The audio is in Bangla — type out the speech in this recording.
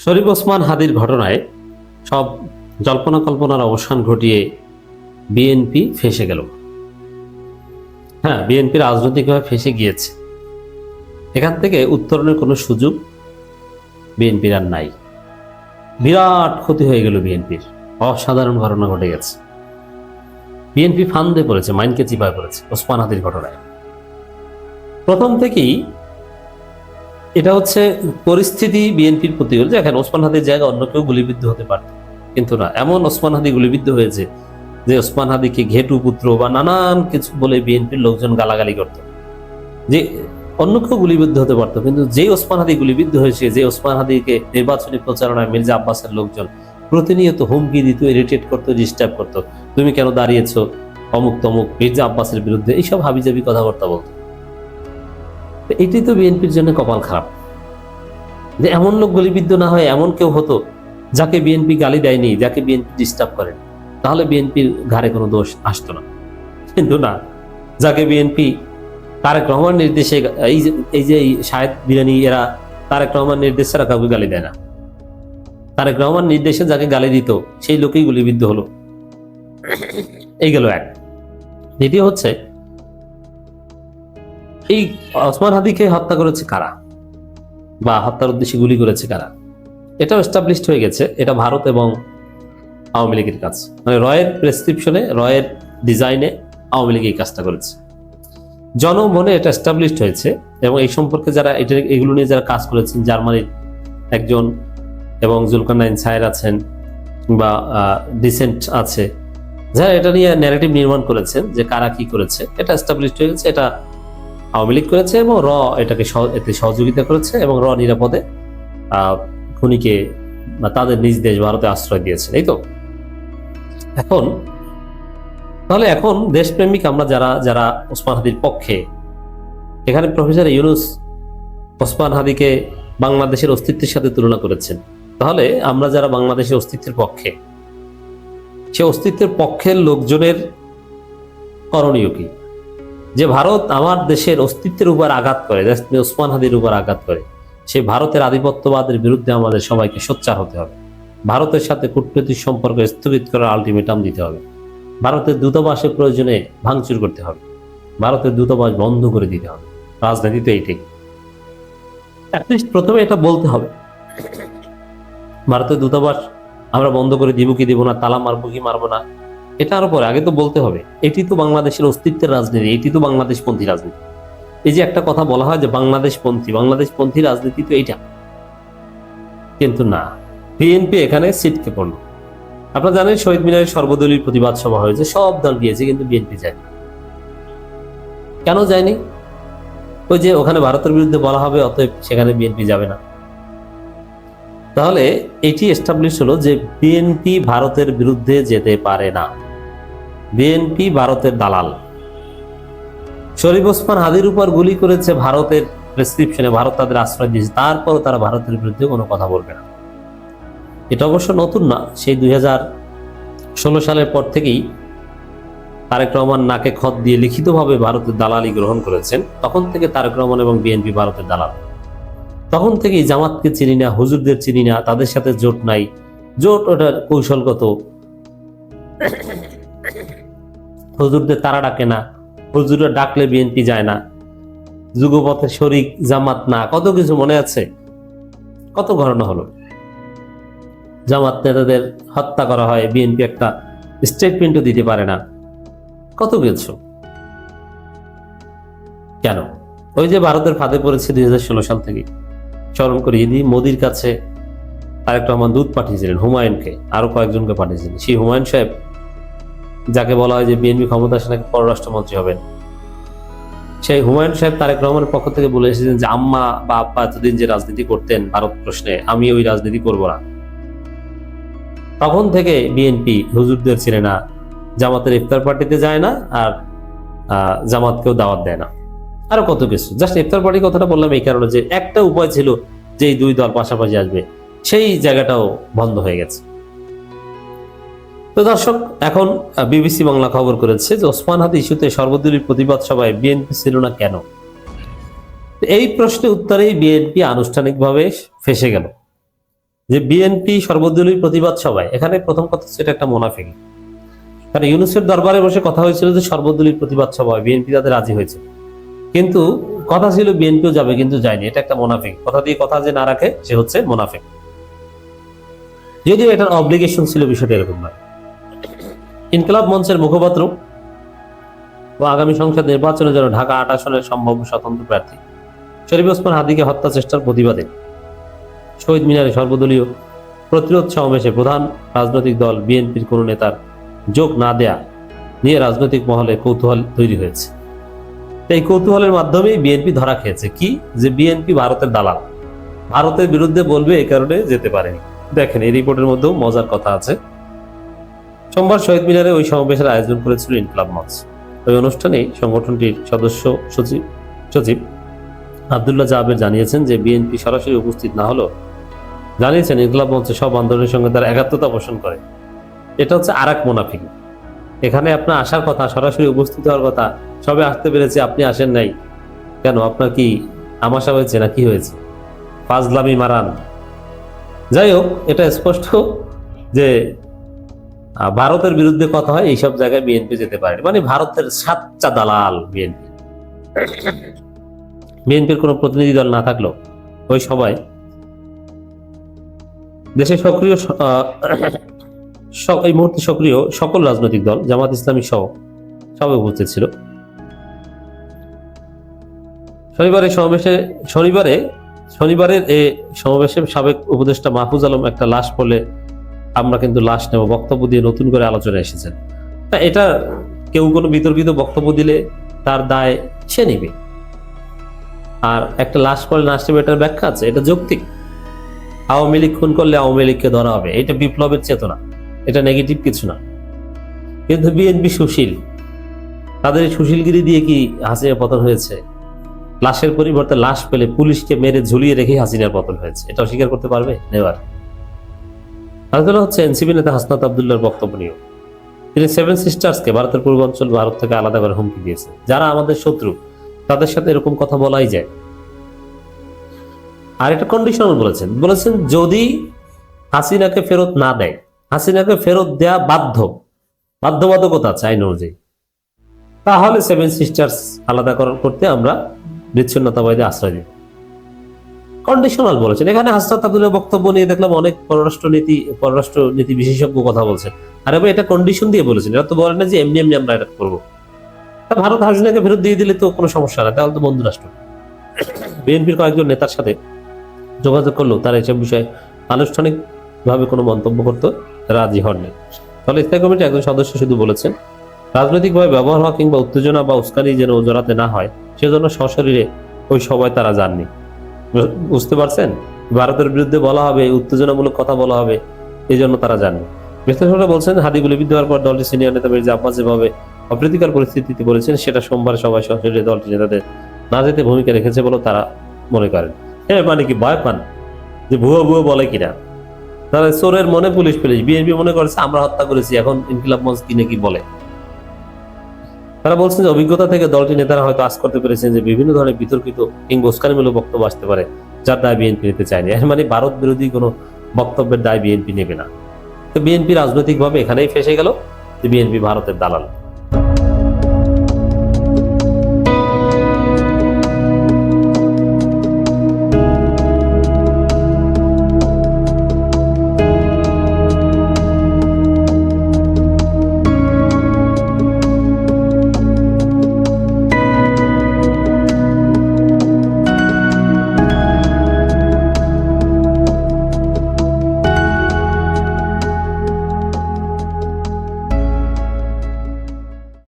শরীফ ওসমান হাদির ঘটনায় সব জল্পনা কল্পনার অবসান ঘটিয়ে বিএনপি ফেঁসে গেল। হ্যাঁ, বিএনপি রাজনৈতিকভাবে ফেঁসে গিয়েছে। এখান থেকে উত্তরণের কোনো সুযোগ বিএনপির আর নাই। বিরাট ক্ষতি হয়ে গেল বিএনপির। অসাধারণ ঘটনা ঘটে গেছে। বিএনপি ফান্দে পড়েছে, মাইনকে চিপায় পড়েছে ওসমান হাদির ঘটনায়। প্রথম থেকেই এটা হচ্ছে পরিস্থিতি বিএনপির প্রতি হল, যে এখানে ওসমান হাদির জায়গায় অন্য কেউ গুলিবিদ্ধ হতে পারত, কিন্তু না, এমন ওসমান হাদি গুলিবিদ্ধ হয়েছে যে ওসমান হাদিকে ঘেটু পুত্র বা নানান কিছু বলে বিএনপির লোকজন গালাগালি করত। যে অন্য কেউ গুলিবিদ্ধ হতে পারতো, কিন্তু যে ওসমান হাদি গুলিবিদ্ধ হয়েছে, যে ওসমান হাদিকে নির্বাচনী প্রচারণায় মির্জা আব্বাসের লোকজন প্রতিনিয়ত হুমকি দিত, ইরিটেট করতো, ডিস্টার্ব করতো, তুমি কেন দাঁড়িয়েছো অমুক তমুক মির্জা আব্বাসের বিরুদ্ধে, এইসব হাবিজাবি কথাবার্তা বলতো। এটি তো বিএনপির জন্য কপাল খারাপ, যে এমন লোক গুলিবিদ্ধ না হয় এমন কেউ হতো যাকে বিএনপি গালি দেয়নি, যাকে বিএনপি ডিস্টার্ব করে, তাহলে বিএনপির ঘাড়ে কোনো দোষ আসতো না। কিন্তু না, যাকে বিএনপি তারেক রহমান নির্দেশে, এই যে শাহেদ বিরানি এরা তারেক রহমান নির্দেশ ছাড়া কাউকে গালি দেয় না, তারেক রহমান নির্দেশে যাকে গালি দিত সেই লোকেই গুলিবিদ্ধ হলো। এই গেল এক। দ্বিতীয় হচ্ছে, এই ওসমান হাদিকে হত্যা করেছে কারা বা হত্যার উদ্দেশ্যে গুলি করেছে কারা, এটাও এস্টাবলিশড হয়ে গেছে। এটা ভারত এবং আওয়ামী লীগের কাজ, মানে রয়ের প্রেসক্রিপশনে, রয়ের ডিজাইনে আওয়ামী লীগ এই কাজটা করেছে। জনমনে এটা এস্টাবলিশড হয়েছে, এবং এই সম্পর্কে যারা এগুলো নিয়ে যারা কাজ করেছেন, জার্মানির একজন এবং জুলকারনাইন সায়ের আছেন বা ডিসেন্ট আছে, যারা এটা নিয়ে ন্যারেটিভ নির্মাণ করেছেন যে কারা কি করেছে, এটা এস্টাবলিশড হয়ে গেছে। এটা আওয়ামী লীগ করেছে এবং র এটাকে এতে সহযোগিতা করেছে, এবং র নিরাপদে খুনিকে বা তাদের নিজ দেশ ভারতে আশ্রয় দিয়েছেন। এই তো এখন তাহলে এখন দেশপ্রেমিক আমরা যারা যারা ওসমান হাদির পক্ষে, এখানে প্রফেসর ইউনুস ওসমান হাদিকে বাংলাদেশের অস্তিত্বের সাথে তুলনা করেছেন, তাহলে আমরা যারা বাংলাদেশের অস্তিত্বের পক্ষে, সে অস্তিত্বের পক্ষের লোকজনের করণীয় কি? যে ভারত আমার দেশের অস্তিত্বের উপর আঘাত করে, ওসমান হাদির উপর আঘাত করে, সেই ভারতের আধিপত্যবাদের বিরুদ্ধে আমাদের সবাইকে সোচ্চার হতে হবে। ভারতের সাথে কূটনৈতিক সম্পর্ক স্থগিত করার আলটিমেটাম দিতে হবে। ভারতের দূতাবাসের প্রয়োজনে ভাঙচুর করতে হবে। ভারতের দূতাবাস বন্ধ করে দিতে হবে। রাজনীতি তো এইটাই। অ্যাটলিস্ট প্রথমে এটা বলতে হবে, ভারতের দূতাবাস আমরা বন্ধ করে দিব কি দিব না, তালা মারবো কি মারবো না, এটা আরো পরে, আগে তো বলতে হবে। এটি তো বাংলাদেশের অস্তিত্বের রাজনীতি, এটি তো বাংলাদেশপন্থী রাজনীতি। এই যে একটা কথা বলা হয় যে বাংলাদেশপন্থী রাজনীতি তো এইটা, কিন্তু না, বিএনপি এখানে ছিটকে পড়লো। আপনারা জানেন শহীদ মিনারের সর্বদলীয় প্রতিবাদ সভা হয়েছে, সব দল গিয়েছে, কিন্তু বিএনপি যায়নি। কেন যায়নি? ওই যে ওখানে ভারতের বিরুদ্ধে বলা হবে, অতএব সেখানে বিএনপি যাবে না। তাহলে এটি এস্টাবলিশ হলো যে বিএনপি ভারতের বিরুদ্ধে যেতে পারে না। বিএনপি ভারতের দালাল। শরীফ ওসমান হাদির উপর গুলি করেছে ভারতের প্রেসক্রিপশনে, ভারত তাদের আশ্রয় দিয়েছে, তারপরও তারা ভারতের বিরুদ্ধে কোনো কথা বলবে না। এটা অবশ্য নতুন না, সেই 2016 সালের পর থেকেই তারেক রহমান নাকে খত দিয়ে লিখিতভাবে ভারতের দালালি গ্রহণ করেছেন। তখন থেকে তারেক রহমান এবং বিএনপি ভারতের দালাল। তখন থেকেই জামাতকে চিনি না, হুজুরদের চিনি না, তাদের সাথে জোট নাই। জোট ওটার কৌশলগত, হুজুরদের তারা ডাকে না, হুজুররা ডাকলে বিএনপি যায় না, যুগপথের শরিক জামাত না, কত কিছু মনে আছে। কত ঘটনা হলো, জামাত নেতাদের হত্যা করা হয়, বিএনপি একটা স্টেটমেন্টও দিতে পারে না, কত কিছু। কেন? ওই যে ভারতের ফাঁদে পড়েছে 2016 সাল থেকে। স্মরণ করিয়ে দিই, মোদির কাছে তারেক রহমান দূত পাঠিয়েছিলেন, হুমায়ুনকে, আরো কয়েকজনকে পাঠিয়েছিলেন। সেই হুমায়ুন সাহেব, যাকে বলা হয় যে বিএনপি ক্ষমতা আসে নাকি পররাষ্ট্রমন্ত্রী হবেন, সেই হুমায়ুন সাহেব তারেক রহমানের পক্ষ থেকে বলে এসেছেন যে আম্মা বা আব্বা এতদিন যে রাজনীতি করতেন ভারত প্রশ্নে, আমি ওই রাজনীতি করব না। তখন থেকে বিএনপি হুজুরদের চিনে না, জামাতের ইফতার পার্টিতে যায় না, আর জামাতকেও দাওয়াত দেয় না, আরো কত কিছু। জাস্ট ইফতার পার্টি কথাটা বললাম এই কারণে যে একটা উপায় ছিল যে এই দুই দল পাশাপাশি আসবে, সেই জায়গাটাও বন্ধ হয়ে গেছে। তো দর্শক, এখন বিবিসি বাংলা খবর করেছে যে ওসমান হাদি ইস্যুতে সর্বদলীয় প্রতিবাদ সভায় বিএনপি ছিল না কেন? এই প্রশ্নের উত্তরেই বিএনপি আনুষ্ঠানিকভাবে ফেঁসে গেল। যে বিএনপি সর্বদলীয় প্রতিবাদ সভায়, এখানে প্রথম কথা হচ্ছে এটা একটা মুনাফিক। কারণ ইউনূসের দরবারে বসে কথা হয়েছিল যে সর্বদলীয় প্রতিবাদ সভায় বিএনপি তাদের রাজি হয়েছে, কিন্তু কথা ছিল বিএনপিও যাবে, কিন্তু যায়নি। এটা একটা মুনাফিক, কথা দিয়ে কথা যে না রাখে সে হচ্ছে মুনাফিক। যদিও এটার অব্লিগেশন ছিল, বিষয়টা এরকম নয়। ইনকিলাব মঞ্চের মুখপাত্র ও আগামী সংসদ নির্বাচনের জন্য ঢাকা ৮ আসনের সম্ভাব্য স্বতন্ত্র প্রার্থী শরীফ ওসমান হাদীকে হত্যা চেষ্টার প্রতিবাদে শহীদ মিনারে সর্বদলীয় প্রতিরোধ সমাবেশে প্রধান রাজনৈতিক দল বিএনপির কোন নেতার যোগ না দেয়া নিয়ে রাজনৈতিক মহলে কৌতূহল তৈরি হয়েছে। এই কৌতূহলের মাধ্যমেই বিএনপি ধরা খেয়েছে কি, যে বিএনপি ভারতের দালাল, ভারতের বিরুদ্ধে বলবে, এই কারণে যেতে পারেনি। দেখেন এই রিপোর্টের মধ্যেও মজার কথা আছে। সোমবার শহীদ মিনারে ওই সমাবেশের আয়োজন করেছিল ইনকিলাব মঞ্চ। ওই অনুষ্ঠানে সংগঠনটির সদস্য সচিব আব্দুল্লাহ জাবের জানিয়েছেন যে বিএনপি সরাসরি উপস্থিত না হলেও জানিয়েছেন ইনকিলাব মঞ্চে সব আন্দোলনের সঙ্গে তারা একাত্মতা পোষণ করে। এটা হচ্ছে আর এক মুনাফিক। এখানে আপনার আসার কথা, সরাসরি উপস্থিত হওয়ার কথা, সবে আসতে পেরেছে, আপনি আসেন নাই কেন? আপনার কি আমাশা হয়েছে না কি হয়েছে? ফাজলামি মারান। যাই হোক, এটা স্পষ্ট যে ভারতের বিরুদ্ধে কথা হয়, এইসব জায়গায় বিএনপি যেতে পারে, মানে ভারতের সাচ্চা দালাল বিএনপি। বিএনপির কোনো প্রতিনিধি দল না থাকলেও ওই সবাই দেশে সক্রিয় এই মুহূর্তে সক্রিয় সকল রাজনৈতিক দল, জামাত ইসলামী সহ সবাই উপস্থিত ছিল। শনিবারের এই সমাবেশে সাবেক উপদেষ্টা মাহফুজ আলম একটা লাশ পড়লে আমরা কিন্তু লাশ নেব বক্তব্য দিয়ে নতুন করে আলোচনায় এসেছেন। তা এটা কেউ কোনো বিতর্কিত বক্তব্য দিলে তার দায় সে নিবে, আর একটা লাশ পড়লে লাশ নেবে, এটার ব্যাখ্যা আছে, এটা যৌক্তিক। আওয়ামী লীগ খুন করলে আওয়ামী লীগকে ধরা হবে, এটা বিপ্লবের চেতনা, এটা নেগেটিভ কিছু না। কিন্তু বিএনপি সুশীল, তাদের সুশীলগিরি দিয়ে কি হাসিনার পতন হয়েছে? লাশের পরিবর্তে লাশ পেলে পুলিশকে মেরে ঝুলিয়ে রেখে হাসিনার পতন হয়েছে, এটা অস্বীকার করতে পারবে? নেবার। আলোচনা হচ্ছে এনসিপি নেতা হাসনাত আব্দুল্লাহর বক্তব্য নিয়ে। তিনি সেভেন সিস্টার্সকে, ভারতের পূর্বাঞ্চল, ভারত থেকে আলাদা করে হুমকি দিয়েছে। যারা আমাদের শত্রু তাদের সাথে এরকম কথা বলাই যায়। আর একটা কন্ডিশনাল বলেছেন যদি হাসিনাকে ফেরত না দেয়, হাসিনাকে ফেরত দেয়া বাধ্যবাধকতা আছে আইন অনুযায়ী, তাহলে সেভেন সিস্টার্স আলাদা করতে আমরা বিচ্ছিন্নতাবাদী আশ্রয় দিব। কন্ডিশনাল বলেছেন। এখানে হাসনাত আব্দুল্লাহর বক্তব্য নিয়ে দেখলাম অনেক পররাষ্ট্র নীতি বিশেষজ্ঞ কথা বলছেন। আর এবার এটা কন্ডিশন দিয়ে বলেছেন, এটা তো বলেন না যে এমনি এমনি আমরা এটা করবো। ভারত হাসিনাকে ফেরত দিয়ে দিলে তো কোনো সমস্যা না, তাহলে তো বন্ধু রাষ্ট্র। বিএনপির কয়েকজন নেতার সাথে যোগাযোগ করলেও তারা এসব বিষয়ে আনুষ্ঠানিকভাবে কোনো মন্তব্য করতে রাজি হননি। ফলে স্থায়ী কমিটির একজন সদস্য শুধু বলেছেন, রাজনৈতিকভাবে ব্যবহার হওয়া কিংবা উত্তেজনা বা উস্কানি যেন জড়াতে না হয় সেজন্য সশরীরে ওই সভায় তারা যাননি। বুঝতে পারছেন? ভারতের বিরুদ্ধে বলা হবে, উত্তেজনামূলক কথা বলা হবে, এই জন্য তারা যাননি। বিশ্লেষকরা বলছেন, হাদি গুলিবিদ্ধ হওয়ার পর দলটির সিনিয়র নেতা মির্জা আব্বাস যেভাবে অপ্রীতিকর পরিস্থিতিতে বলেছেন, সেটা সোমবার সভায় সশরীরে দলটির নেতাদের না যেতে ভূমিকা রেখেছে বলে তারা মনে করেন। হ্যাঁ, মানে কি ভয় পান যে ভুয়ো বলে কিনা? তাহলে চোরের মনে পুলিশ বিএনপি মনে করেছে আমরা হত্যা করেছি, এখন ইনকিলাব মঞ্চ কিনে কি বলে। তারা বলছেন যে অভিজ্ঞতা থেকে দলটির নেতারা হয়তো আজ করতে পেরেছেন যে বিভিন্ন ধরনের বিতর্কিত কিংবা উস্কানিমূলক বক্তব্য আসতে পারে, যার দায় বিএনপি নিতে চায়নি। মানে ভারত বিরোধী কোনো বক্তব্যের দায় বিএনপি নেবে না। তো বিএনপি রাজনৈতিকভাবে এখানেই ফেসে গেল যে বিএনপি ভারতের দালাল।